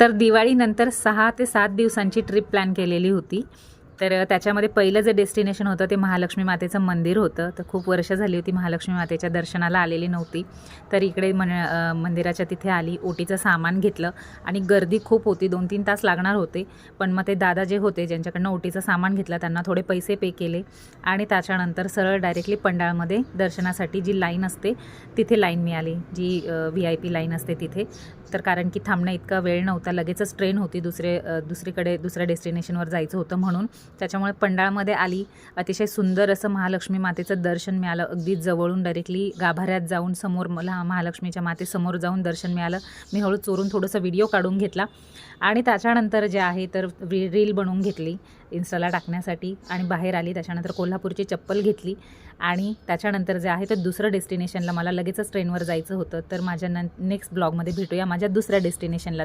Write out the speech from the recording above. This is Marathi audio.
तर दिवाळीनंतर 6 ते 7 दिवसांची ट्रिप प्लॅन केलेली होती. तर त्याच्यामध्ये पहिलं जे डेस्टिनेशन होतं ते महालक्ष्मी मातेचं मंदिर होतं. तर खूप वर्ष झाली होती महालक्ष्मी मातेच्या दर्शनाला आलेली नव्हती. तर इकडे मंदिराच्या तिथे आली, ओटीचं सामान घेतलं आणि गर्दी खूप होती, 2-3 तास लागणार होते. पण मग ते दादा जे होते ज्यांच्याकडनं ओटीचं सामान घेतलं त्यांना थोडे पैसे पे केले आणि त्याच्यानंतर सरळ डायरेक्टली पंडाळमध्ये दर्शनासाठी जी लाईन असते तिथे लाईन मिळाली, जी VIP लाईन असते तिथे. तर कारण की थांबणं इतका वेळ नव्हता, लगेचच ट्रेन होती दुसरीकडे दुसऱ्या डेस्टिनेशनवर जायचं होतं म्हणून. त्याच्यामुळे पंडाळमध्ये आली. अतिशय सुंदर असं महालक्ष्मी मातेचं दर्शन मिळालं, अगदी जवळून डायरेक्टली गाभाऱ्यात जाऊन समोर मला महालक्ष्मीच्या मातेसमोर जाऊन दर्शन मिळालं. मी हळू चोरून थोडंसं व्हिडिओ काढून घेतला आणि त्याच्यानंतर जे आहे तर रील बनवून घेतली इन्स्टाला टाकण्यासाठी आणि बाहेर आली. त्याच्यानंतर कोल्हापूरची चप्पल घेतली आणि त्याच्यानंतर जे आहे तर दुसरं डेस्टिनेशनला मला लगेचच ट्रेनवर जायचं होतं. तर माझ्या नेक्स्ट ब्लॉगमध्ये भेटूया माझ्या दुसऱ्या डेस्टिनेशनला.